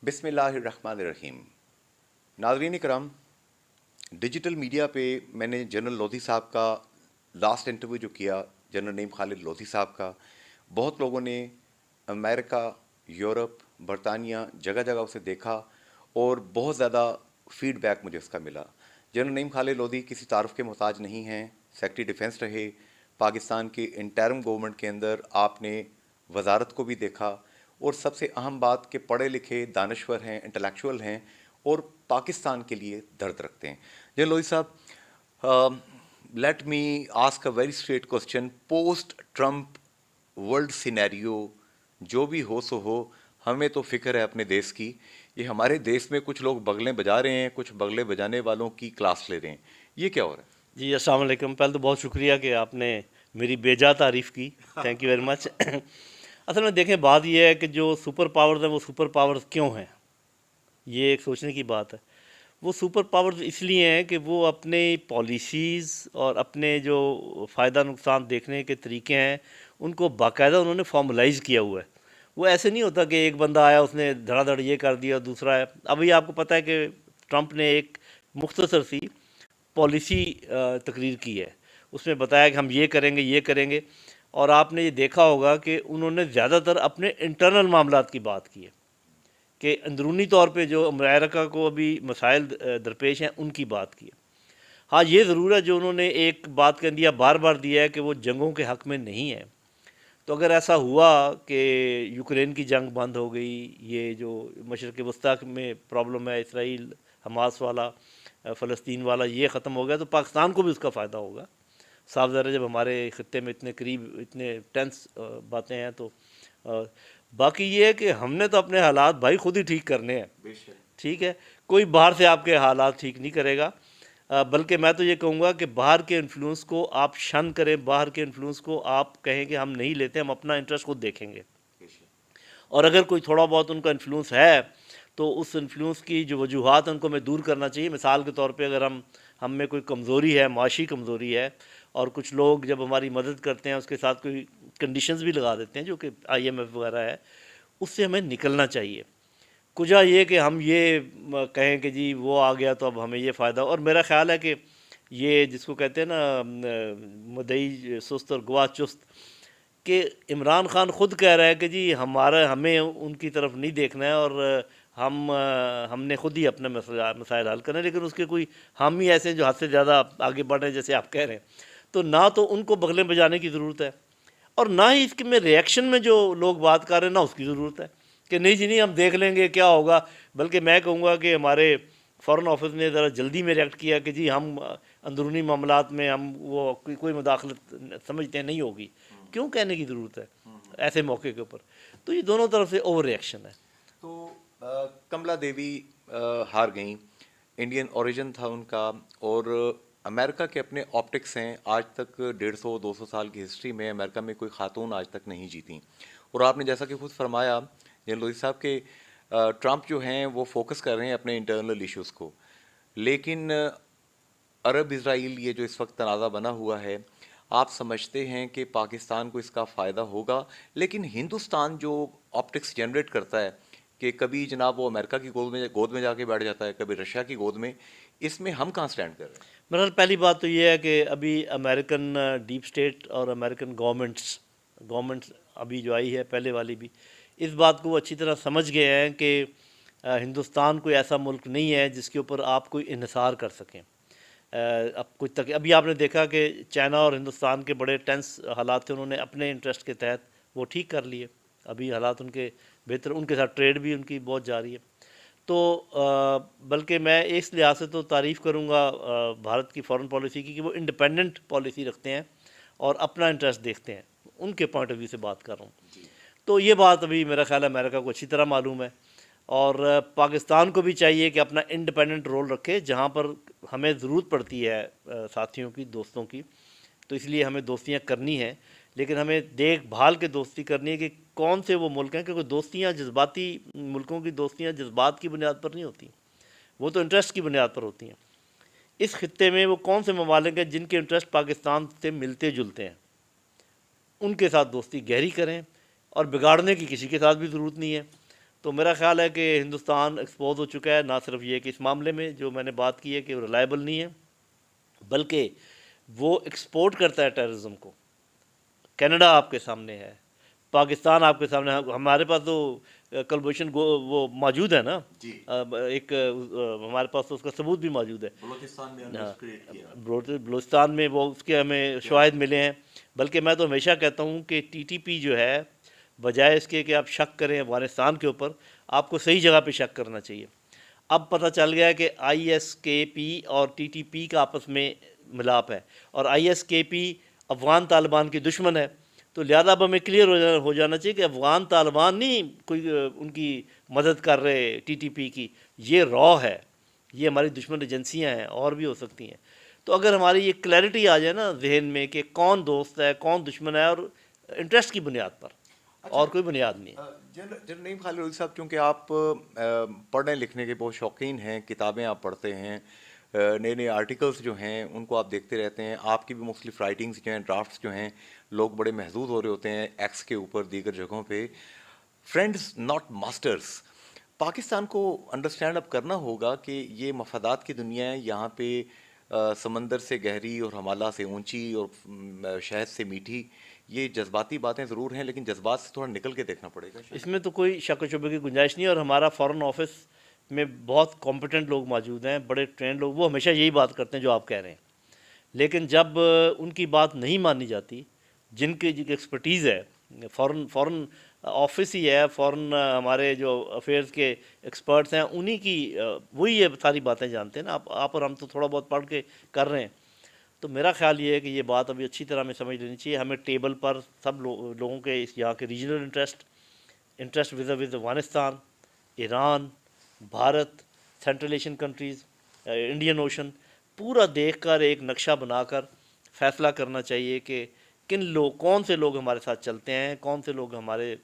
بسم اللہ الرحمن الرحیم. ناظرین کرام، ڈیجیٹل میڈیا پہ میں نے جنرل لودھی صاحب کا لاسٹ انٹرویو جو کیا، جنرل نعیم خالد لودھی صاحب کا، بہت لوگوں نے امریکہ، یورپ، برطانیہ جگہ جگہ اسے دیکھا اور بہت زیادہ فیڈ بیک مجھے اس کا ملا. جنرل نعیم خالد لودھی کسی تعارف کے محتاج نہیں ہیں، سیکرٹری ڈیفنس رہے، پاکستان کی انٹرم گورنمنٹ کے اندر آپ نے وزارت کو بھی دیکھا، اور سب سے اہم بات کہ پڑھے لکھے دانشور ہیں، انٹلیکچوئل ہیں اور پاکستان کے لیے درد رکھتے ہیں. جنرل لودھی صاحب، let me ask a very straight question. Post Trump world scenario جو بھی ہو سو ہو، ہمیں تو فکر ہے اپنے دیس کی. یہ ہمارے دیس میں کچھ لوگ بغلیں بجا رہے ہیں، کچھ بغلیں بجانے والوں کی کلاس لے رہے ہیں، یہ کیا ہو رہا ہے؟ جی السلام علیکم. پہلے تو بہت شکریہ کہ آپ نے میری بیجا تعریف کی. Thank you very much. اصل میں دیکھیں، بات یہ ہے کہ جو سپر پاورز ہیں وہ سپر پاورز کیوں ہیں، یہ ایک سوچنے کی بات ہے. وہ سپر پاورز اس لیے ہیں کہ وہ اپنے پالیسیز اور اپنے جو فائدہ نقصان دیکھنے کے طریقے ہیں ان کو باقاعدہ انہوں نے فارملائز کیا ہوا ہے. وہ ایسے نہیں ہوتا کہ ایک بندہ آیا اس نے دھڑا دھڑ یہ کر دیا، دوسرا ہے. ابھی آپ کو پتہ ہے کہ ٹرمپ نے ایک مختصر سی پالیسی تقریر کی ہے، اس میں بتایا کہ ہم یہ کریں گے یہ کریں گے، اور آپ نے یہ دیکھا ہوگا کہ انہوں نے زیادہ تر اپنے انٹرنل معاملات کی بات کی ہے کہ اندرونی طور پہ جو امریکہ کو ابھی مسائل درپیش ہیں ان کی بات کی ہے. ہاں یہ ضرور ہے جو انہوں نے ایک بات کا اندیا بار بار دیا ہے کہ وہ جنگوں کے حق میں نہیں ہے. تو اگر ایسا ہوا کہ یوکرین کی جنگ بند ہو گئی، یہ جو مشرق وسطیٰ میں پرابلم ہے اسرائیل حماس والا، فلسطین والا، یہ ختم ہو گیا تو پاکستان کو بھی اس کا فائدہ ہوگا. صاف ظاہر ہے جب ہمارے خطے میں اتنے قریب اتنے ٹینس باتیں ہیں تو باقی یہ ہے کہ ہم نے تو اپنے حالات بھائی خود ہی ٹھیک کرنے ہیں. ٹھیک ہے، کوئی باہر سے آپ کے حالات ٹھیک نہیں کرے گا. بلکہ میں تو یہ کہوں گا کہ باہر کے انفلوئنس کو آپ شن کریں، باہر کے انفلوئنس کو آپ کہیں کہ ہم نہیں لیتے، ہم اپنا انٹرسٹ خود دیکھیں گے. اور اگر کوئی تھوڑا بہت ان کا انفلوئنس ہے تو اس انفلوئنس کی جو وجوہات ہیں ان کو ہمیں دور کرنا چاہیے. مثال کے طور پہ اگر ہم میں کوئی کمزوری ہے، معاشی کمزوری ہے، اور کچھ لوگ جب ہماری مدد کرتے ہیں اس کے ساتھ کوئی کنڈیشنز بھی لگا دیتے ہیں جو کہ آئی ایم ایف وغیرہ ہے، اس سے ہمیں نکلنا چاہیے. کجا یہ کہ ہم یہ کہیں کہ جی وہ آ گیا تو اب ہمیں یہ فائدہ. اور میرا خیال ہے کہ یہ جس کو کہتے ہیں نا مدعی سست اور گواہ چست، کہ عمران خان خود کہہ رہا ہے کہ جی ہمیں ان کی طرف نہیں دیکھنا ہے اور ہم نے خود ہی اپنے مسائل حل کرنے ہیں. لیکن اس کے کوئی ہم ہی ایسے ہیں جو حد سے زیادہ آگے بڑھ رہے ہیں جیسے آپ کہہ رہے ہیں. تو نہ تو ان کو بغلیں بجانے کی ضرورت ہے، اور نہ ہی اس کے میں ریئیکشن میں جو لوگ بات کر رہے ہیں نہ اس کی ضرورت ہے کہ نہیں جی نہیں ہم دیکھ لیں گے کیا ہوگا. بلکہ میں کہوں گا کہ ہمارے فارن آفس نے ذرا جلدی میں ریئیکٹ کیا کہ جی ہم اندرونی معاملات میں ہم وہ کوئی مداخلت سمجھتے ہیں نہیں ہوگی. کیوں کہنے کی ضرورت ہے ایسے موقع کے اوپر؟ تو یہ دونوں طرف سے اوور ریئیکشن ہے. تو کملا دیوی ہار گئیں، انڈین اوریجن تھا ان کا، اور امریکہ کے اپنے آپٹکس ہیں. آج تک 150-200 سال کی ہسٹری میں امریکہ میں کوئی خاتون آج تک نہیں جیتیں. اور آپ نے جیسا کہ خود فرمایا جنرل لودھی صاحب کہ ٹرمپ جو ہیں وہ فوکس کر رہے ہیں اپنے انٹرنل ایشوز کو، لیکن عرب اسرائیل یہ جو اس وقت تنازع بنا ہوا ہے، آپ سمجھتے ہیں کہ پاکستان کو اس کا فائدہ ہوگا؟ لیکن ہندوستان جو آپٹکس جنریٹ کرتا ہے کہ کبھی جناب وہ امریکہ کی گود میں جا کے بیٹھ جاتا ہے، کبھی رشیا کی گود میں، اس میں ہم کہاں سٹینڈ کر رہے ہیں؟ بہرحال پہلی بات تو یہ ہے کہ ابھی امریکن ڈیپ سٹیٹ اور امریکن گورنمنٹس ابھی جو آئی ہے پہلے والی بھی اس بات کو اچھی طرح سمجھ گئے ہیں کہ ہندوستان کوئی ایسا ملک نہیں ہے جس کے اوپر آپ کوئی انحصار کر سکیں. اب کچھ تک ابھی آپ نے دیکھا کہ چائنا اور ہندوستان کے بڑے ٹینس حالات تھے، انہوں نے اپنے انٹرسٹ کے تحت وہ ٹھیک کر لیے. ابھی حالات ان کے بہتر، ان کے ساتھ ٹریڈ بھی ان کی بہت جاری ہے. تو بلکہ میں اس لحاظ سے تو تعریف کروں گا بھارت کی فارن پالیسی کی کہ وہ انڈیپینڈنٹ پالیسی رکھتے ہیں اور اپنا انٹرسٹ دیکھتے ہیں. ان کے پوائنٹ آف ویو سے بات کر رہا ہوں. تو یہ بات ابھی میرا خیال ہے امریکہ کو اچھی طرح معلوم ہے، اور پاکستان کو بھی چاہیے کہ اپنا انڈیپینڈنٹ رول رکھے. جہاں پر ہمیں ضرورت پڑتی ہے ساتھیوں کی، دوستوں کی، تو اس لیے ہمیں دوستیاں کرنی ہیں، لیکن ہمیں دیکھ بھال کے دوستی کرنی ہے کہ کون سے وہ ملک ہیں. کیونکہ دوستیاں جذباتی، ملکوں کی دوستیاں جذبات کی بنیاد پر نہیں ہوتی، وہ تو انٹرسٹ کی بنیاد پر ہوتی ہیں. اس خطے میں وہ کون سے ممالک ہیں جن کے انٹرسٹ پاکستان سے ملتے جلتے ہیں، ان کے ساتھ دوستی گہری کریں، اور بگاڑنے کی کسی کے ساتھ بھی ضرورت نہیں ہے. تو میرا خیال ہے کہ ہندوستان ایکسپوز ہو چکا ہے، نہ صرف یہ کہ اس معاملے میں جو میں نے بات کی ہے کہ وہ ریلائبل نہیں ہے، بلکہ وہ ایکسپورٹ کرتا ہے ٹیررزم کو۔ کینیڈا آپ کے سامنے ہے، پاکستان آپ کے سامنے ہے، ہمارے پاس تو کلبوشن وہ موجود ہے نا، جی، ایک ہمارے پاس تو اس کا ثبوت بھی موجود ہے۔ بلوچستان میں ہاں، کریٹ کیا۔ بلوچستان میں وہ اس کے ہمیں شواہد ملے ہیں۔ بلکہ میں تو ہمیشہ کہتا ہوں کہ ٹی ٹی پی جو ہے، بجائے اس کے کہ آپ شک کریں افغانستان کے اوپر، آپ کو صحیح جگہ پہ شک کرنا چاہیے۔ اب پتہ چل گیا ہے کہ آئی ایس کے پی اور ٹی ٹی پی کا آپس میں ملاپ ہے، اور آئی ایس کے پی افغان طالبان کی دشمن ہے۔ تو لہٰذا اب ہمیں کلیئر ہو جانا چاہیے کہ افغان طالبان نہیں کوئی ان کی مدد کر رہے ٹی ٹی پی کی، یہ را ہے، یہ ہماری دشمن ایجنسیاں ہیں، اور بھی ہو سکتی ہیں۔ تو اگر ہماری یہ کلیئرٹی آ جائے نا ذہن میں کہ کون دوست ہے کون دشمن ہے، اور انٹرسٹ کی بنیاد پر، اور کوئی بنیاد نہیں ہے۔ جنرل نعیم خالد لودھی صاحب، چونکہ آپ پڑھنے لکھنے کے بہت شوقین ہیں، کتابیں آپ پڑھتے ہیں، نئے نئے آرٹیکلس جو ہیں ان کو آپ دیکھتے رہتے ہیں، آپ کی بھی مختلف رائٹنگس جو ہیں، ڈرافٹس جو ہیں، لوگ بڑے محظوظ ہو رہے ہوتے ہیں ایکس کے اوپر، دیگر جگہوں پہ۔ فرینڈز ناٹ ماسٹرز، پاکستان کو انڈرسٹینڈ اب کرنا ہوگا کہ یہ مفادات کی دنیا ہے، یہاں پہ سمندر سے گہری اور ہمالہ سے اونچی اور شہد سے میٹھی، یہ جذباتی باتیں ضرور ہیں، لیکن جذبات سے تھوڑا نکل کے دیکھنا پڑے گا۔ اس میں تو کوئی شک و شبے کی گنجائش نہیں ہے، اور ہمارا فارن آفس میں بہت کمپیٹنٹ لوگ موجود ہیں، بڑے ٹرینڈ لوگ، وہ ہمیشہ یہی بات کرتے ہیں جو آپ کہہ رہے ہیں۔ لیکن جب ان کی بات نہیں مانی جاتی، جن کی ایکسپرٹیز ہے، فارن آفس ہی ہے، فارن ہمارے جو افیئرز کے ایکسپرٹس ہیں، انہی کی وہی یہ ساری باتیں جانتے ہیں نا۔ آپ اور ہم تو تھوڑا بہت پڑھ کے کر رہے ہیں۔ تو میرا خیال یہ ہے کہ یہ بات ابھی اچھی طرح ہمیں سمجھ لینی چاہیے، ہمیں ٹیبل پر سب لوگوں کے اس یہاں کے regional interest with Afghanistan, Iran, Bharat, central Asian countries, Indian ocean, پورا دیکھ کر ایک نقشہ بنا کر فیصلہ کرنا چاہیے کہ کون سے لوگ ہمارے ساتھ چلتے ہیں، کون سے لوگ ہمارے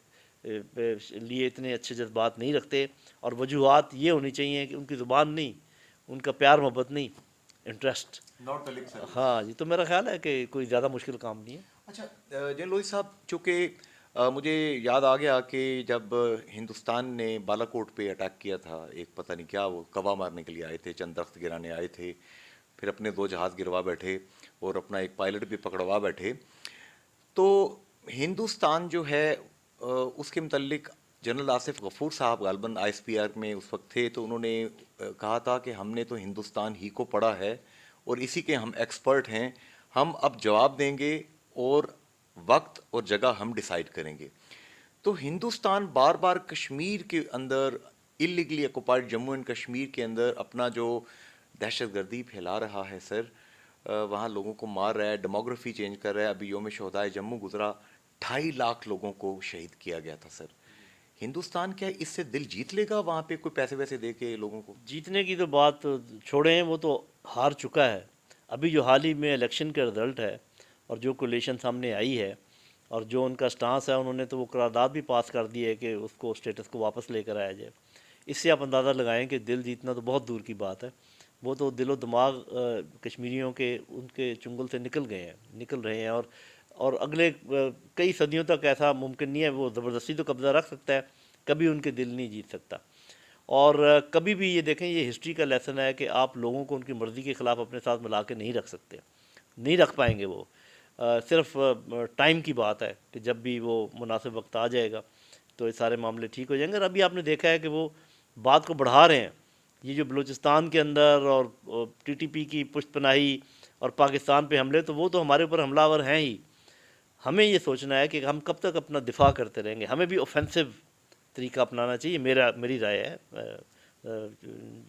لیے اتنے اچھے جذبات نہیں رکھتے، اور وجوہات یہ ہونی چاہیے کہ ان کی زبان نہیں، ان کا پیار محبت نہیں، انٹرسٹ۔ ہاں جی، تو میرا خیال ہے کہ کوئی زیادہ مشکل کام نہیں ہے۔ اچھا جنرل لودھی صاحب، چونکہ مجھے یاد آ گیا کہ جب ہندوستان نے بالا کوٹ پہ اٹیک کیا تھا، ایک پتہ نہیں کیا، وہ کوا مارنے کے لیے آئے تھے، چند درخت گرانے آئے تھے، پھر اپنے 2 جہاز گروا بیٹھے اور اپنا ایک پائلٹ بھی پکڑوا بیٹھے، تو ہندوستان جو ہے اس کے متعلق جنرل آصف غفور صاحب غالباً آئی ایس پی آر میں اس وقت تھے، تو انہوں نے کہا تھا کہ ہم نے تو ہندوستان ہی کو پڑھا ہے اور اسی کے ہم ایکسپرٹ ہیں، ہم اب جواب دیں گے اور وقت اور جگہ ہم ڈیسائیڈ کریں گے۔ تو ہندوستان بار بار کشمیر کے اندر، اللیگلی آکوپائڈ جموں اینڈ کشمیر کے اندر اپنا جو دہشت گردی پھیلا رہا ہے سر، وہاں لوگوں کو مار رہا ہے، ڈیموگرافی چینج کر رہا ہے۔ ابھی یوم شہدائے جموں گزرا، 2.5 لاکھ لوگوں کو شہید کیا گیا تھا سر۔ ہندوستان کیا اس سے دل جیت لے گا وہاں پہ کوئی پیسے ویسے دے کے لوگوں کو؟ جیتنے کی تو بات چھوڑیں، وہ تو ہار چکا ہے۔ ابھی جو حال ہی میں الیکشن کا رزلٹ ہے اور جو کولیشن سامنے آئی ہے اور جو ان کا سٹانس ہے، انہوں نے تو وہ قرارداد بھی پاس کر دی ہے کہ اس کو اسٹیٹس کو واپس لے کر آیا جائے۔ اس سے آپ اندازہ لگائیں کہ دل جیتنا تو بہت دور کی بات ہے، وہ تو دل و دماغ کشمیریوں کے ان کے چنگل سے نکل رہے ہیں، اور اگلے کئی صدیوں تک ایسا ممکن نہیں ہے۔ وہ زبردستی تو قبضہ رکھ سکتا ہے، کبھی ان کے دل نہیں جیت سکتا۔ اور کبھی بھی یہ دیکھیں، یہ ہسٹری کا لیسن ہے کہ آپ لوگوں کو ان کی مرضی کے خلاف اپنے ساتھ ملا کے نہیں رکھ سکتے، نہیں رکھ پائیں گے وہ۔ صرف ٹائم کی بات ہے کہ جب بھی وہ مناسب وقت آ جائے گا تو یہ سارے معاملے ٹھیک ہو جائیں گے۔ اور ابھی آپ نے دیکھا ہے کہ وہ بات کو بڑھا رہے ہیں، یہ جو بلوچستان کے اندر اور ٹی ٹی پی کی پشت پناہی اور پاکستان پہ حملے، تو وہ تو ہمارے اوپر حملہ آور ہیں ہی۔ ہمیں یہ سوچنا ہے کہ ہم کب تک اپنا دفاع کرتے رہیں گے، ہمیں بھی اوفینسو طریقہ اپنانا چاہیے، میری رائے ہے،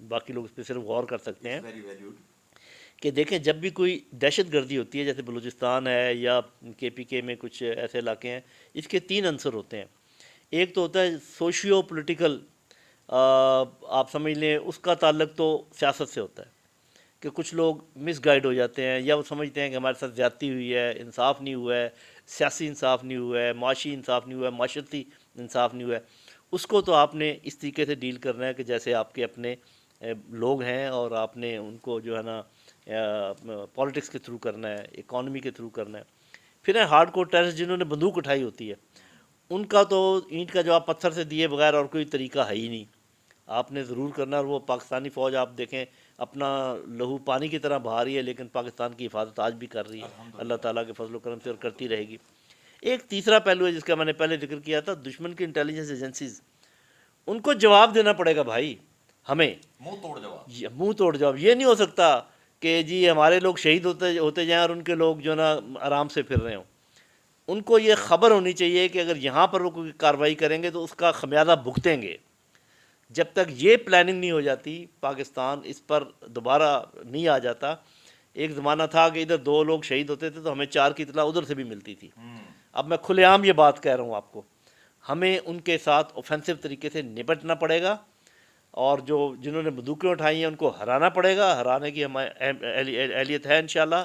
باقی لوگ اس پہ صرف غور کر سکتے ہیں کہ دیکھیں جب بھی کوئی دہشت گردی ہوتی ہے، جیسے بلوچستان ہے یا کے پی کے میں کچھ ایسے علاقے ہیں، اس کے 3 عنصر ہوتے ہیں۔ ایک تو ہوتا ہے سوشیو پولیٹیکل، آپ سمجھ لیں اس کا تعلق تو سیاست سے ہوتا ہے کہ کچھ لوگ مس گائیڈ ہو جاتے ہیں، یا وہ سمجھتے ہیں کہ ہمارے ساتھ زیادتی ہوئی ہے، انصاف نہیں ہوا ہے، سیاسی انصاف نہیں ہوا ہے، معاشی انصاف نہیں ہوا ہے، معاشرتی انصاف نہیں ہوا ہے۔ اس کو تو آپ نے اس طریقے سے ڈیل کرنا ہے کہ جیسے آپ کے اپنے لوگ ہیں، اور آپ نے ان کو جو ہے نا پالیٹکس کے تھرو کرنا ہے، اکانومی کے تھرو کرنا ہے۔ پھر ہے ہارڈ کور ٹیررسٹ، جنہوں نے بندوق اٹھائی ہوتی ہے، ان کا تو اینٹ کا جواب پتھر سے دیے بغیر اور کوئی طریقہ ہے ہی نہیں. آپ نے ضرور کرنا. اور وہ پاکستانی فوج آپ دیکھیں اپنا لہو پانی کی طرح بہا رہی ہے، لیکن پاکستان کی حفاظت آج بھی کر رہی ہے اللہ تعالیٰ کے فضل و کرم سے، اور کرتی رہے گی. ایک تیسرا پہلو ہے جس کا میں نے پہلے ذکر کیا تھا، دشمن کی انٹیلیجنس ایجنسیز، ان کو جواب دینا پڑے گا بھائی ہمیں. منہ توڑ جواب. منہ توڑ جواب. یہ نہیں ہو سکتا کہ جی ہمارے لوگ شہید ہوتے جائیں اور ان کے لوگ جو نا آرام سے پھر رہے ہوں. ان کو یہ خبر ہونی چاہیے کہ اگر یہاں پر وہ کوئی کارروائی کریں گے تو اس کا خمیازہ بھگتیں گے. جب تک یہ پلاننگ نہیں ہو جاتی پاکستان اس پر دوبارہ نہیں آ جاتا. ایک زمانہ تھا کہ ادھر 2 لوگ شہید ہوتے تھے تو ہمیں 4 کی اطلاع ادھر سے بھی ملتی تھی. اب میں کھلے عام یہ بات کہہ رہا ہوں آپ کو، ہمیں ان کے ساتھ اوفینسو طریقے سے نپٹنا پڑے گا، اور جنہوں نے بندوقیں اٹھائی ہیں ان کو ہرانا پڑے گا. ہرانے کی ہمیں اہلیت ہے انشاءاللہ.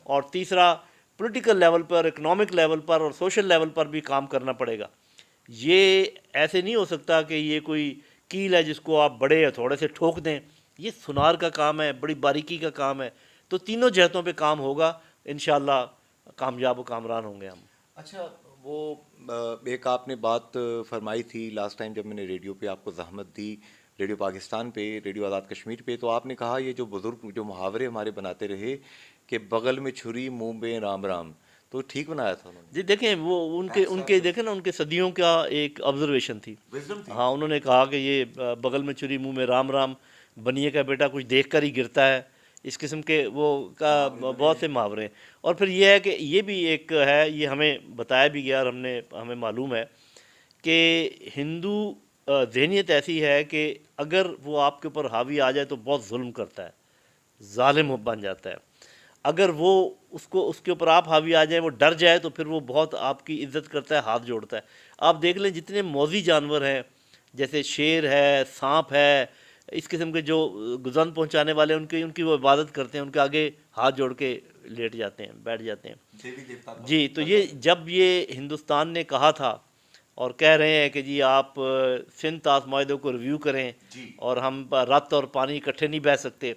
اور تیسرا، پولیٹیکل لیول پر، اکنامک لیول پر اور سوشل لیول پر بھی کام کرنا پڑے گا. یہ ایسے نہیں ہو سکتا کہ یہ کوئی کیل ہے جس کو آپ بڑے ہتھوڑے سے ٹھوک دیں. یہ سنار کا کام ہے، بڑی باریکی کا کام ہے. تو تینوں جہتوں پہ کام ہوگا انشاءاللہ، کامیاب و کامران ہوں گے ہم. اچھا، وہ ایک آپ نے بات فرمائی تھی لاسٹ ٹائم جب میں نے ریڈیو پہ آپ کو زحمت دی، ریڈیو پاکستان پہ، ریڈیو آزاد کشمیر پہ، تو آپ نے کہا یہ جو بزرگ جو محاورے ہمارے بناتے رہے کہ بغل میں چھری منہ میں رام رام، تو ٹھیک بنایا تھا انہوں نے. جی دیکھیں وہ ان کے دیکھیں نا، ان کے صدیوں کا ایک آبزرویشن تھی. ہاں، انہوں نے کہا کہ یہ بغل میں چھری منہ میں رام رام، بنیے کا بیٹا کچھ دیکھ کر ہی گرتا ہے. اس قسم کے وہ کا بہت سے محاورے ہیں. اور پھر یہ ہے کہ یہ بھی ایک ہے، یہ ہمیں بتایا بھی گیا اور ہمیں معلوم ہے کہ ہندو ذہنیت ایسی ہے کہ اگر وہ آپ کے اوپر حاوی آ جائے تو بہت ظلم کرتا ہے، ظالم بن جاتا ہے. اگر وہ اس کے اوپر آپ حاوی آ جائیں، وہ ڈر جائے، تو پھر وہ بہت آپ کی عزت کرتا ہے، ہاتھ جوڑتا ہے. آپ دیکھ لیں جتنے موذی جانور ہیں، جیسے شیر ہے، سانپ ہے، اس قسم کے جو گزن پہنچانے والے ان کی وہ عبادت کرتے ہیں، ان کے آگے ہاتھ جوڑ کے لیٹ جاتے ہیں، بیٹھ جاتے ہیں. جی تو یہ جب یہ ہندوستان نے کہا تھا اور کہہ رہے ہیں کہ جی آپ سندھ طاس معاہدے کو ریویو کریں اور ہم رت اور پانی اکٹھے نہیں بہہ سکتے،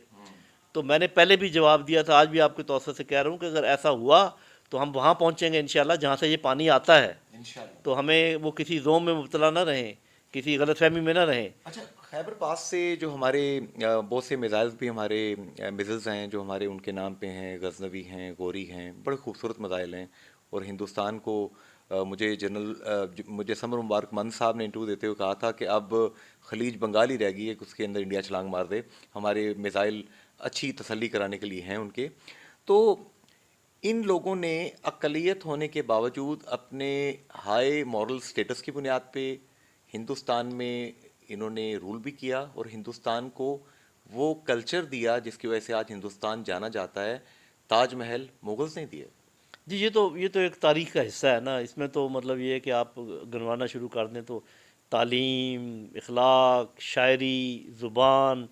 تو میں نے پہلے بھی جواب دیا تھا، آج بھی آپ کے توسط سے کہہ رہا ہوں کہ اگر ایسا ہوا تو ہم وہاں پہنچیں گے انشاءاللہ جہاں سے یہ پانی آتا ہے. تو ہمیں وہ کسی زوم میں مبتلا نہ رہیں، کسی غلط فہمی میں نہ رہیں. اچھا، خیبر پاس سے جو ہمارے بہت سے میزائلز بھی ہمارے میزلز ہیں جو ہمارے ان کے نام پہ ہیں، غزنوی ہیں، گوری ہیں، بڑے خوبصورت میزائل ہیں. اور ہندوستان کو مجھے جنرل مجسم مبارک مند صاحب نے انٹرویو دیتے ہوئے کہا تھا کہ اب خلیج بنگال ہی رہ گئی ہے کہ اس کے اندر انڈیا چھلانگ مار دے. ہمارے میزائل اچھی تسلی کرانے کے لیے ہیں ان کے. تو ان لوگوں نے اقلیت ہونے کے باوجود اپنے ہائی مورل سٹیٹس کی بنیاد پہ ہندوستان میں انہوں نے رول بھی کیا، اور ہندوستان کو وہ کلچر دیا جس کی وجہ سے آج ہندوستان جانا جاتا ہے. تاج محل مغلز نے دیا. جی یہ تو ایک تاریخ کا حصہ ہے نا. اس میں تو مطلب یہ ہے کہ آپ گنوانا شروع کر دیں تو تعلیم، اخلاق، شاعری، زبان،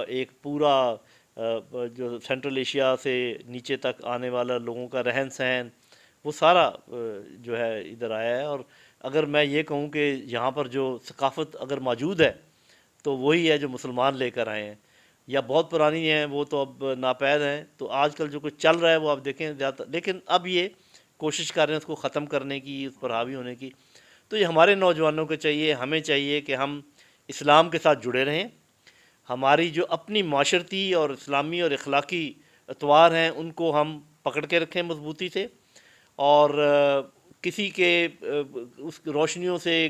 ایک پورا جو سینٹرل ایشیا سے نیچے تک آنے والا لوگوں کا رہن سہن، وہ سارا جو ہے ادھر آیا ہے. اور اگر میں یہ کہوں کہ یہاں پر جو ثقافت اگر موجود ہے تو وہی ہے جو مسلمان لے کر آئے ہیں، یا بہت پرانی ہیں وہ تو اب ناپید ہیں. تو آج کل جو کچھ چل رہا ہے وہ آپ دیکھیں زیادہ، لیکن اب یہ کوشش کر رہے ہیں اس کو ختم کرنے کی، اس پر حاوی ہونے کی. تو یہ ہمارے نوجوانوں کو چاہیے، ہمیں چاہیے کہ ہم اسلام کے ساتھ جڑے رہیں. ہماری جو اپنی معاشرتی اور اسلامی اور اخلاقی اطوار ہیں ان کو ہم پکڑ کے رکھیں مضبوطی سے، اور کسی کے اس روشنیوں سے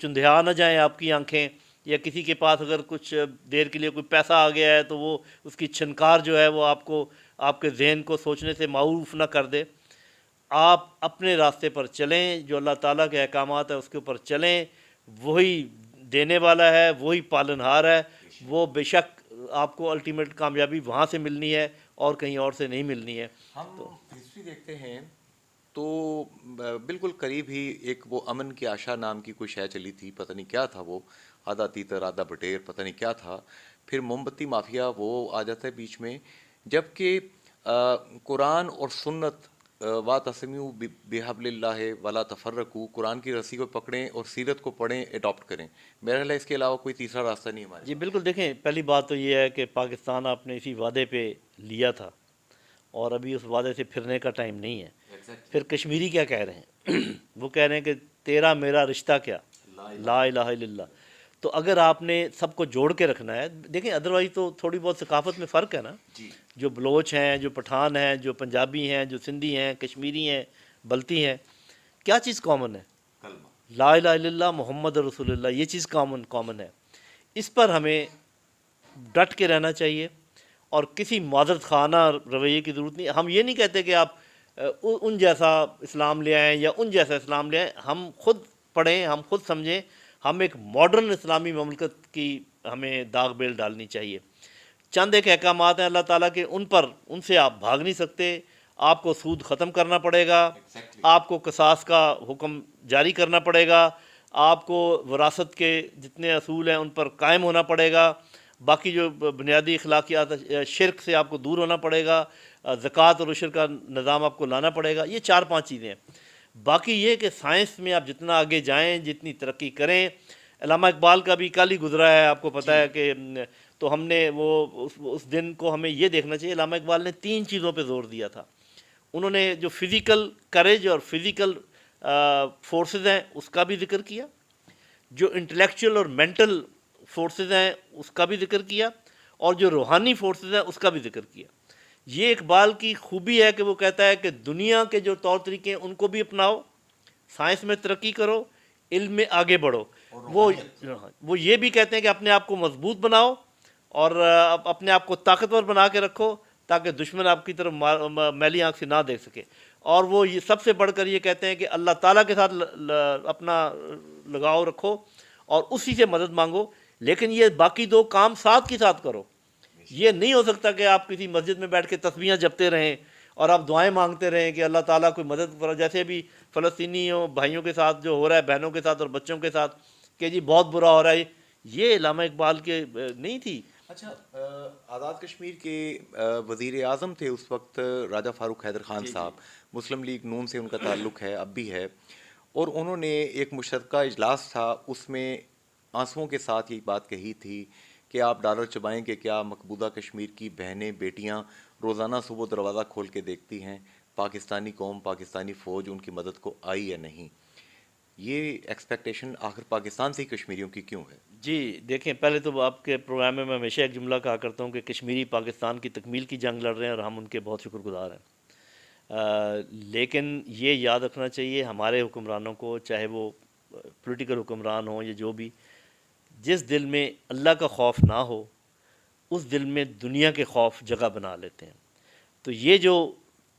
چندھیا نہ جائیں آپ کی آنکھیں، یا کسی کے پاس اگر کچھ دیر کے لیے کوئی پیسہ آ گیا ہے تو وہ اس کی چھنکار جو ہے وہ آپ کے ذہن کو سوچنے سے معروف نہ کر دے. آپ اپنے راستے پر چلیں، جو اللہ تعالیٰ کے احکامات ہیں اس کے اوپر چلیں. وہی دینے والا ہے، وہی پالنہار ہے. وہ بے شک آپ کو الٹیمیٹ کامیابی وہاں سے ملنی ہے اور کہیں اور سے نہیں ملنی ہے. ہم ہسٹری دیکھتے ہیں تو بالکل قریب ہی ایک وہ امن کی آشا نام کی کوئی شے چلی تھی، پتہ نہیں کیا تھا وہ، آدھا تیتر آدھا بٹیر، پتہ نہیں کیا تھا. پھر موم بتی مافیا وہ آ جاتا ہے بیچ میں. جبکہ قرآن اور سنت وَاعْتَصِمُوا بِحَبْلِ اللَّهِ وَلَا تَفَرَّقُوا، قرآن کی رسی کو پکڑیں اور سیرت کو پڑھیں، اڈاپٹ کریں. میرا خیال ہے اس کے علاوہ کوئی تیسرا راستہ نہیں ہمارے. جی بالکل. دیکھیں پہلی بات تو یہ ہے کہ پاکستان آپ نے اسی وعدے پہ لیا تھا، اور ابھی اس وعدے سے پھرنے کا ٹائم نہیں ہے. پھر کشمیری کیا کہہ رہے ہیں؟ وہ کہہ رہے ہیں کہ تیرا میرا رشتہ کیا، لا الہ الا اللہ. تو اگر آپ نے سب کو جوڑ کے رکھنا ہے، دیکھیں ادروائز تو تھوڑی بہت ثقافت میں فرق ہے نا. جو بلوچ ہیں، جو پٹھان ہیں، جو پنجابی ہیں، جو سندھی ہیں، کشمیری ہیں، بلتی ہیں، کیا چیز کامن ہے؟ لا الہ الا اللہ محمد رسول اللہ. یہ چیز کامن ہے. اس پر ہمیں ڈٹ کے رہنا چاہیے اور کسی معذرت خانہ رویے کی ضرورت نہیں. ہم یہ نہیں کہتے کہ آپ ان جیسا اسلام لے آئیں یا ان جیسا اسلام لے آئیں. ہم خود پڑھیں، ہم خود سمجھیں. ہم ایک ماڈرن اسلامی مملکت کی ہمیں داغ بیل ڈالنی چاہیے. چند ایک احکامات ہیں اللہ تعالیٰ کے، ان سے آپ بھاگ نہیں سکتے. آپ کو سود ختم کرنا پڑے گا، آپ کو قصاص کا حکم جاری کرنا پڑے گا، آپ کو وراثت کے جتنے اصول ہیں ان پر قائم ہونا پڑے گا. باقی جو بنیادی اخلاقیات، شرک سے آپ کو دور ہونا پڑے گا، زکوٰۃ اور عشر کا نظام آپ کو لانا پڑے گا. یہ 4-5 چیزیں ہیں. باقی یہ کہ سائنس میں آپ جتنا آگے جائیں، جتنی ترقی کریں. علامہ اقبال کا بھی کل ہی گزرا ہے، آپ کو پتہ ہے کہ تو ہم نے وہ اس دن کو ہمیں یہ دیکھنا چاہیے. علامہ اقبال نے 3 چیزوں پہ زور دیا تھا. انہوں نے جو فزیکل کریج اور فزیکل فورسز ہیں اس کا بھی ذکر کیا، جو انٹلیکچوئل اور مینٹل فورسز ہیں اس کا بھی ذکر کیا، اور جو روحانی فورسز ہیں اس کا بھی ذکر کیا. یہ اقبال کی خوبی ہے کہ وہ کہتا ہے کہ دنیا کے جو طور طریقے ہیں ان کو بھی اپناؤ، سائنس میں ترقی کرو، علم میں آگے بڑھو. وہ یہ بھی کہتے ہیں کہ اپنے آپ کو مضبوط بناؤ اور اپنے آپ کو طاقتور بنا کے رکھو تاکہ دشمن آپ کی طرف میلی آنکھ سے نہ دیکھ سکے. اور وہ یہ سب سے بڑھ کر یہ کہتے ہیں کہ اللہ تعالیٰ کے ساتھ اپنا لگاؤ رکھو اور اسی سے مدد مانگو. لیکن یہ باقی 2 کام ساتھ کے ساتھ کرو. یہ نہیں ہو سکتا کہ آپ کسی مسجد میں بیٹھ کے تسبیحاں جپتے رہیں اور آپ دعائیں مانگتے رہیں کہ اللہ تعالیٰ کوئی مدد کرو. جیسے بھی فلسطینیوں بھائیوں کے ساتھ جو ہو رہا ہے، بہنوں کے ساتھ اور بچوں کے ساتھ، کہ جی بہت برا ہو رہا ہے. یہ علامہ اقبال کے نہیں تھی. اچھا، آزاد کشمیر کے وزیر اعظم تھے اس وقت راجہ فاروق حیدر خان صاحب. مسلم لیگ نون سے ان کا تعلق ہے، اب بھی ہے. اور انہوں نے ایک مشترکہ اجلاس تھا، اس میں آنسوؤں کے ساتھ یہ بات کہی تھی کہ آپ ڈالر چبائیں کہ کیا مقبوضہ کشمیر کی بہنیں بیٹیاں روزانہ صبح دروازہ کھول کے دیکھتی ہیں پاکستانی قوم، پاکستانی فوج ان کی مدد کو آئی یا نہیں. یہ ایکسپیکٹیشن آخر پاکستان سے ہی کشمیریوں کی کیوں ہے؟ جی دیکھیں، پہلے تو آپ کے پروگرام میں ہمیشہ ایک جملہ کہا کرتا ہوں کہ کشمیری پاکستان کی تکمیل کی جنگ لڑ رہے ہیں اور ہم ان کے بہت شکر گزار ہیں. لیکن یہ یاد رکھنا چاہیے ہمارے حکمرانوں کو، چاہے وہ پولیٹیکل حکمران ہوں یا جو بھی، جس دل میں اللہ کا خوف نہ ہو اس دل میں دنیا کے خوف جگہ بنا لیتے ہیں. تو یہ جو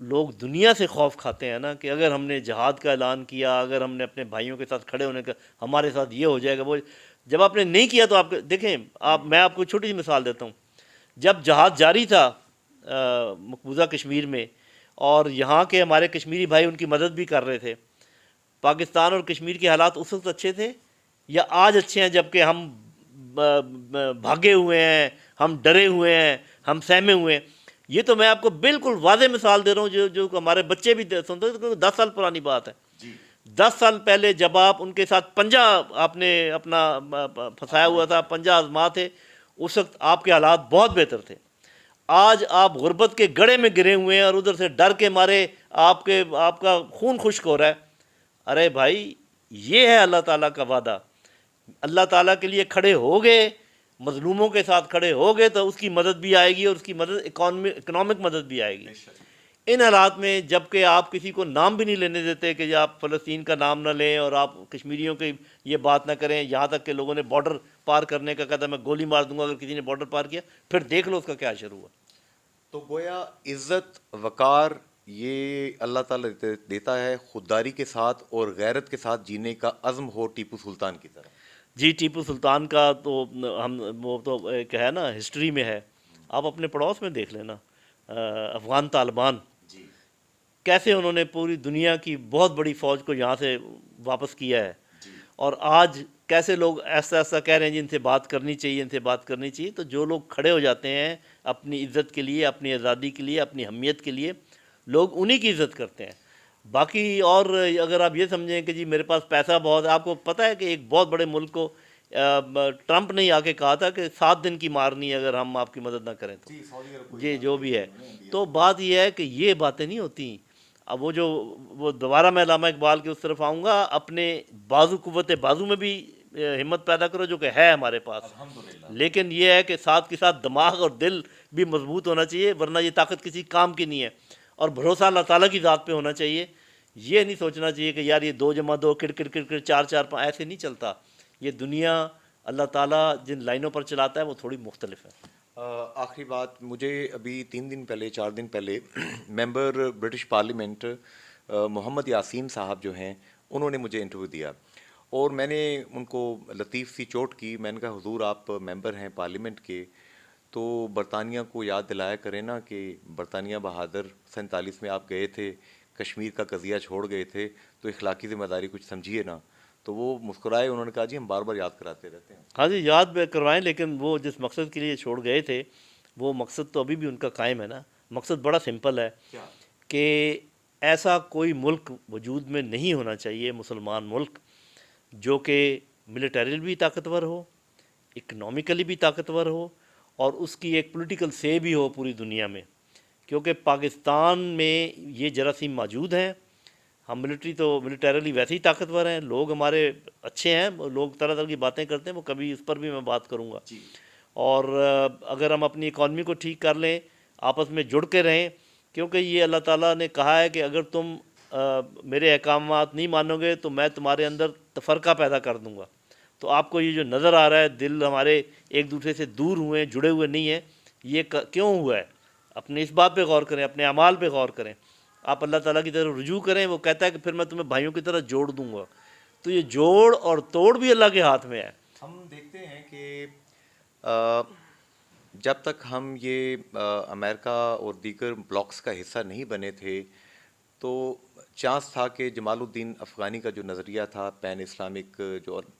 لوگ دنیا سے خوف کھاتے ہیں نا کہ اگر ہم نے جہاد کا اعلان کیا، اگر ہم نے اپنے بھائیوں کے ساتھ کھڑے ہونے کا، ہمارے ساتھ یہ ہو جائے گا، وہ جب آپ نے نہیں کیا تو آپ دیکھیں. میں آپ کو چھوٹی سی مثال دیتا ہوں. جب جہاد جاری تھا مقبوضہ کشمیر میں اور یہاں کے ہمارے کشمیری بھائی ان کی مدد بھی کر رہے تھے، پاکستان اور کشمیر کے حالات اس وقت اچھے تھے یا آج اچھے ہیں جب کہ ہم بھاگے ہوئے ہیں، ہم ڈرے ہوئے ہیں، ہم سہمے ہوئے ہیں؟ یہ تو میں آپ کو بالکل واضح مثال دے رہا ہوں جو ہمارے بچے بھی سنتے ہیں. 10 سال پرانی بات ہے. 10 سال پہلے جب آپ ان کے ساتھ پنجہ آپ نے اپنا پھنسایا ہوا تھا، پنجہ آزما تھے، اس وقت آپ کے حالات بہت بہتر تھے. آج آپ غربت کے گڑھے میں گرے ہوئے ہیں اور ادھر سے ڈر کے مارے آپ کا خون خشک ہو رہا ہے. ارے بھائی، یہ ہے اللہ تعالیٰ کا وعدہ. اللہ تعالیٰ کے لیے کھڑے ہو گئے، مظلوموں کے ساتھ کھڑے ہو گئے تو اس کی مدد بھی آئے گی اور اس کی مدد اکنامک مدد بھی آئے گی. ان حالات میں جب کہ آپ کسی کو نام بھی نہیں لینے دیتے کہ آپ فلسطین کا نام نہ لیں اور آپ کشمیریوں کی یہ بات نہ کریں، یہاں تک کہ لوگوں نے بارڈر پار کرنے کا کہا تھا میں گولی مار دوں گا اگر کسی نے بارڈر پار کیا، پھر دیکھ لو اس کا کیا شروع ہوا. تو گویا عزت، وقار یہ اللہ تعالیٰ دیتا ہے خودداری کے ساتھ اور غیرت کے ساتھ جینے کا عزم ہو ٹیپو سلطان کی طرح. جی ٹیپو سلطان کا تو ہم وہ تو ایک ہے نا، ہسٹری میں ہے. آپ اپنے پڑوس میں دیکھ لینا، افغان طالبان کیسے انہوں نے پوری دنیا کی بہت بڑی فوج کو یہاں سے واپس کیا ہے. اور آج کیسے لوگ ایسا ایسا کہہ رہے ہیں جی ان سے بات کرنی چاہیے، ان سے بات کرنی چاہیے. تو جو لوگ کھڑے ہو جاتے ہیں اپنی عزت کے لیے، اپنی آزادی کے لیے، اپنی اہمیت کے لیے، لوگ انہی کی عزت کرتے ہیں. باقی اور اگر آپ یہ سمجھیں کہ جی میرے پاس پیسہ بہت ہے، آپ کو پتہ ہے کہ ایک بہت بڑے ملک کو ٹرمپ نے ہی آ کے کہا تھا کہ 7 دن کی مارنی ہے اگر ہم آپ کی مدد نہ کریں تو یہ جو بھی ہے. تو بات یہ ہے کہ یہ باتیں نہیں ہوتی. اب وہ دوبارہ میں علامہ اقبال کی اس طرف آؤں گا، اپنے بازو قوت بازو میں بھی ہمت پیدا کرو جو کہ ہے ہمارے پاس، لیکن یہ ہے کہ ساتھ کے ساتھ دماغ اور دل بھی مضبوط ہونا چاہیے، ورنہ یہ طاقت کسی کام کی نہیں ہے. اور بھروسہ اللہ تعالیٰ کی ذات پہ ہونا چاہیے. یہ نہیں سوچنا چاہیے کہ یار یہ 2+2 کڑ 4 ایسے نہیں چلتا. یہ دنیا اللہ تعالیٰ جن لائنوں پر چلاتا ہے وہ تھوڑی مختلف ہے. آخری بات، مجھے ابھی 3 دن پہلے 4 دن پہلے ممبر برٹش پارلیمنٹ محمد یاسین صاحب جو ہیں انہوں نے مجھے انٹرویو دیا، اور میں نے ان کو لطیف سی چوٹ کی. میں نے کہا حضور آپ ممبر ہیں پارلیمنٹ کے، تو برطانیہ کو یاد دلایا کریں نا کہ برطانیہ بہادر 47 میں آپ گئے تھے، کشمیر کا قضیہ چھوڑ گئے تھے، تو اخلاقی ذمہ داری کچھ سمجھیے نا. تو وہ مسکرائے، انہوں نے کہا جی ہم بار بار یاد کراتے رہتے ہیں. ہاں جی یاد کروائیں، لیکن وہ جس مقصد کے لیے چھوڑ گئے تھے وہ مقصد تو ابھی بھی ان کا قائم ہے نا. مقصد بڑا سمپل ہے کہ ایسا کوئی ملک وجود میں نہیں ہونا چاہیے، مسلمان ملک، جو کہ ملیٹریلی بھی طاقتور ہو، اکنومیکلی بھی طاقتور ہو، اور اس کی ایک پولیٹیکل سے بھی ہو پوری دنیا میں. کیونکہ پاکستان میں یہ جراثیم موجود ہیں. ہم ملیٹریلی ویسے ہی طاقتور ہیں، لوگ ہمارے اچھے ہیں، لوگ طرح طرح کی باتیں کرتے ہیں، وہ کبھی اس پر بھی میں بات کروں گا. اور اگر ہم اپنی اکانومی کو ٹھیک کر لیں، آپس میں جڑ کے رہیں، کیونکہ یہ اللہ تعالیٰ نے کہا ہے کہ اگر تم میرے احکامات نہیں مانو گے تو میں تمہارے اندر تفرقہ پیدا کر دوں گا. تو آپ کو یہ جو نظر آ رہا ہے دل ہمارے ایک دوسرے سے دور ہوئے، جڑے ہوئے نہیں ہیں، یہ کیوں ہوا ہے؟ اپنے اس بات پہ غور کریں، اپنے اعمال پہ غور کریں. آپ اللہ تعالیٰ کی طرف رجوع کریں. وہ کہتا ہے کہ پھر میں تمہیں بھائیوں کی طرح جوڑ دوں گا. تو یہ جوڑ اور توڑ بھی اللہ کے ہاتھ میں ہے. ہم دیکھتے ہیں کہ جب تک ہم یہ امریکہ اور دیگر بلاکس کا حصہ نہیں بنے تھے تو چانس تھا کہ جمال الدین افغانی کا جو نظریہ تھا پین اسلامک،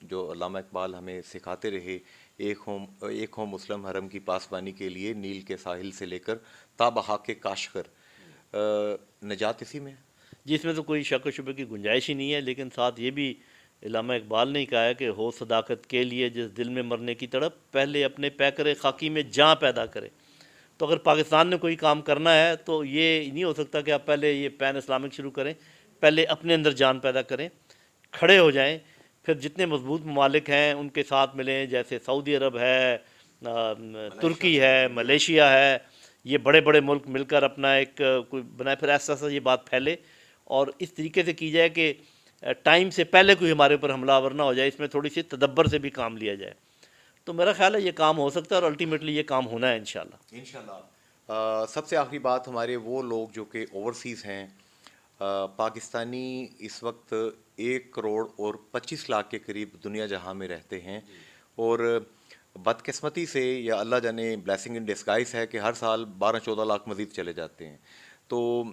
جو علامہ اقبال ہمیں سکھاتے رہے، ایک ہو مسلم حرم کی پاسبانی کے لیے، نیل کے ساحل سے لے کر تا بہا کے کاشغر، نجات اسی میں ہے. جی اس میں تو کوئی شک و شبے کی گنجائش ہی نہیں ہے. لیکن ساتھ یہ بھی علامہ اقبال نے کہا ہے کہ ہو صداقت کے لیے جس دل میں مرنے کی تڑپ، پہلے اپنے پیکر خاکی میں جاں پیدا کرے. تو اگر پاکستان نے کوئی کام کرنا ہے تو یہ نہیں ہو سکتا کہ آپ پہلے یہ پین اسلامک شروع کریں. پہلے اپنے اندر جان پیدا کریں، کھڑے ہو جائیں، پھر جتنے مضبوط ممالک ہیں ان کے ساتھ ملیں، جیسے سعودی عرب ہے، ترکی ہے، ملیشیا ہے. یہ بڑے بڑے ملک مل کر اپنا ایک کوئی بنائے، پھر ایسا ایسا یہ بات پھیلے اور اس طریقے سے کی جائے کہ ٹائم سے پہلے کوئی ہمارے اوپر حملہ آور نہ ہو جائے. اس میں تھوڑی سی تدبر سے بھی کام لیا جائے. تو میرا خیال ہے یہ کام ہو سکتا ہے اور الٹیمیٹلی یہ کام ہونا ہے انشاءاللہ. انشاءاللہ. سب سے آخری بات، ہمارے وہ لوگ جو کہ اوورسیز ہیں، پاکستانی اس وقت 1 کروڑ اور 25 لاکھ کے قریب دنیا جہاں میں رہتے ہیں، اور بدقسمتی سے یا اللہ جانے بلیسنگ ان ڈسگائز ہے کہ ہر سال 12-14 لاکھ مزید چلے جاتے ہیں. تو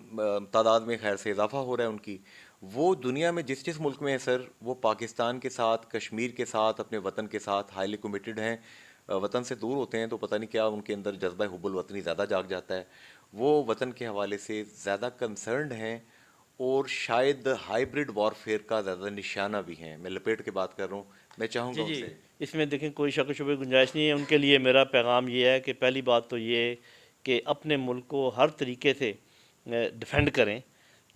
تعداد میں خیر سے اضافہ ہو رہا ہے ان کی. وہ دنیا میں جس ملک میں ہے سر، وہ پاکستان کے ساتھ، کشمیر کے ساتھ، اپنے وطن کے ساتھ ہائیلی کمیٹڈ ہیں. وطن سے دور ہوتے ہیں تو پتہ نہیں کیا ان کے اندر جذبہ حب الوطنی زیادہ جاگ جاتا ہے. وہ وطن کے حوالے سے زیادہ کنسرنڈ ہیں اور شاید ہائیبرڈ وارفیئر کا زیادہ نشانہ بھی ہیں. میں لپیٹ کے بات کر رہا ہوں. میں چاہوں گا ان سے اس میں دیکھیں کوئی شک و شبے گنجائش نہیں ہے. ان کے لیے میرا پیغام یہ ہے کہ پہلی بات تو یہ کہ اپنے ملک کو ہر طریقے سے ڈیفینڈ کریں.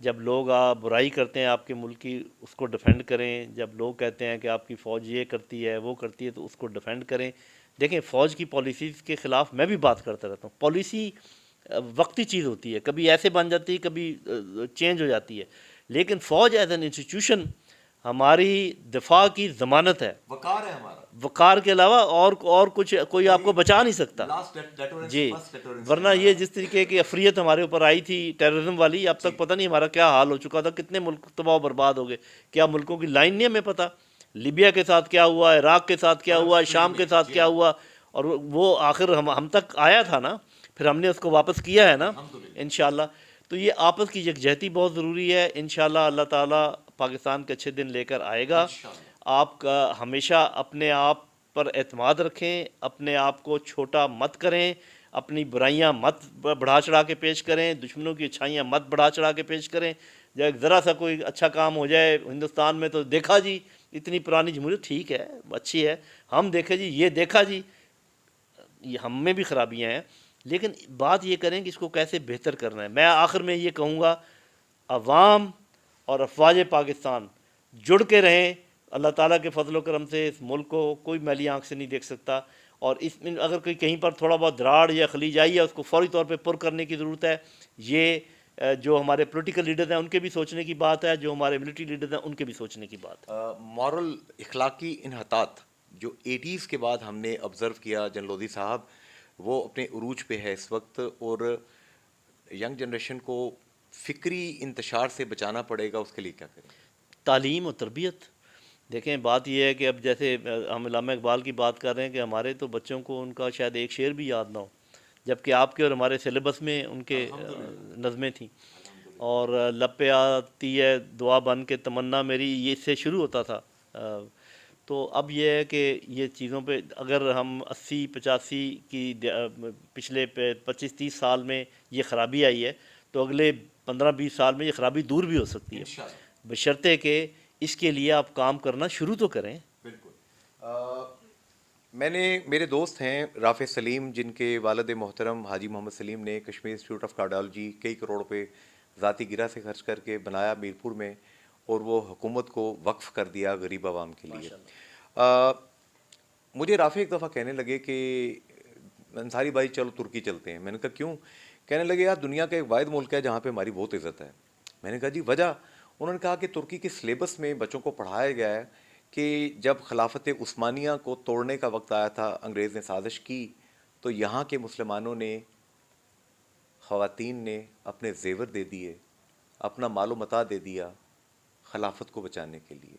جب لوگ برائی کرتے ہیں آپ کے ملک کی، اس کو ڈیفینڈ کریں. جب لوگ کہتے ہیں کہ آپ کی فوج یہ کرتی ہے وہ کرتی ہے تو اس کو ڈیفینڈ کریں. دیکھیں فوج کی پالیسیز کے خلاف میں بھی بات کرتا رہتا ہوں. پالیسی وقتی چیز ہوتی ہے، کبھی ایسے بن جاتی ہے، کبھی چینج ہو جاتی ہے، لیکن فوج ایز این انسٹیٹیوشن ہماری دفاع کی ضمانت ہے. وقار ہے ہمارا. وقار کے علاوہ اور کچھ کوئی آپ کو بچا نہیں سکتا. جی ورنہ یہ جس طریقے کی افریت ہمارے اوپر آئی تھی ٹیررزم والی، اب تک پتہ نہیں ہمارا کیا حال ہو چکا تھا. کتنے ملک تباہ و برباد ہو گئے. کیا ملکوں کی لائن نہیں ہمیں پتہ؟ لیبیا کے ساتھ کیا ہوا، عراق کے ساتھ کیا ہوا، شام کے ساتھ کیا ہوا، اور وہ آخر ہم تک آیا تھا نا، پھر ہم نے اس کو واپس کیا ہے نا انشاءاللہ. تو یہ آپس کی یکجہتی بہت ضروری ہے. انشاءاللہ اللہ تعالیٰ پاکستان کے اچھے دن لے کر آئے گا. آپ کا ہمیشہ اپنے آپ پر اعتماد رکھیں، اپنے آپ کو چھوٹا مت کریں، اپنی برائیاں مت بڑھا چڑھا کے پیش کریں، دشمنوں کی اچھائیاں مت بڑھا چڑھا کے پیش کریں. جب ذرا سا کوئی اچھا کام ہو جائے ہندوستان میں تو دیکھا جی اتنی پرانی جمہوریت ٹھیک ہے، اچھی ہے، ہم دیکھیں جی، یہ دیکھا جی، یہ ہم میں بھی خرابیاں ہیں، لیکن بات یہ کریں کہ اس کو کیسے بہتر کرنا ہے۔ میں آخر میں یہ کہوں گا، عوام اور افواج پاکستان جڑ کے رہیں۔ اللہ تعالیٰ کے فضل و کرم سے اس ملک کو کوئی میلی آنکھ سے نہیں دیکھ سکتا، اور اس میں اگر کوئی کہیں پر تھوڑا بہت دراڑ یا خلیج آئی ہے، اس کو فوری طور پہ پر کرنے کی ضرورت ہے۔ یہ جو ہمارے پولیٹیکل لیڈرز ہیں ان کے بھی سوچنے کی بات ہے، جو ہمارے ملٹری لیڈرز ہیں ان کے بھی سوچنے کی بات ہے۔ مورل اخلاقی انحطاط جو 80s کے بعد ہم نے آبزرو کیا جنرل لودھی صاحب، وہ اپنے عروج پہ ہے اس وقت، اور ینگ جنریشن کو فکری انتشار سے بچانا پڑے گا، اس کے لیے کیا کریں؟ تعلیم و تربیت۔ دیکھیں بات یہ ہے کہ اب جیسے ہم علامہ اقبال کی بات کر رہے ہیں کہ ہمارے تو بچوں کو ان کا شاید ایک شعر بھی یاد نہ ہو، جبکہ آپ کے اور ہمارے سلیبس میں ان کے نظمیں تھیں، اور لب پہ آتی ہے دعا بن کے تمنا میری، یہ اس سے شروع ہوتا تھا۔ تو اب یہ ہے کہ یہ چیزوں پہ اگر ہم 80-85 کی پچھلے 25-30 سال میں یہ خرابی آئی ہے، تو اگلے 15-20 سال میں یہ خرابی دور بھی ہو سکتی ہے، بشرطے کہ اس کے لیے آپ کام کرنا شروع تو کریں۔ بالکل۔ میں نے، میرے دوست ہیں رافع سلیم، جن کے والد محترم حاجی محمد سلیم نے کشمیر انسٹیٹیوٹ آف کارڈیالوجی کئی کروڑ روپے ذاتی گرہ سے خرچ کر کے بنایا میرپور میں، اور وہ حکومت کو وقف کر دیا غریب عوام کے لیے۔ مجھے رافع ایک دفعہ کہنے لگے کہ انصاری بھائی چلو ترکی چلتے ہیں۔ میں نے کہا کیوں؟ کہنے لگے یار دنیا کا ایک واحد ملک ہے جہاں پہ ہماری بہت عزت ہے۔ میں نے کہا جی وجہ؟ انہوں نے کہا کہ ترکی کے سلیبس میں بچوں کو پڑھایا گیا ہے کہ جب خلافت عثمانیہ کو توڑنے کا وقت آیا تھا، انگریز نے سازش کی، تو یہاں کے مسلمانوں نے، خواتین نے اپنے زیور دے دیے، اپنا مال و متاع دے دیا خلافت کو بچانے کے لیے۔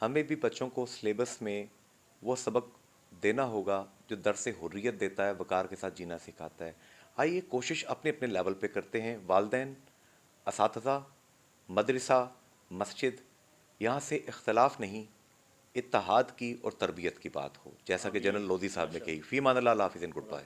ہمیں بھی بچوں کو سلیبس میں وہ سبق دینا ہوگا جو درس حریت دیتا ہے، وقار کے ساتھ جینا سکھاتا ہے۔ آئیے کوشش اپنے اپنے لیول پہ کرتے ہیں، والدین، اساتذہ، مدرسہ، مسجد، یہاں سے اختلاف نہیں، اتحاد کی اور تربیت کی بات ہو، جیسا کہ جنرل لودھی صاحب نے کہی۔ فی امان اللہ، اللہ حافظ، گڈ بائے۔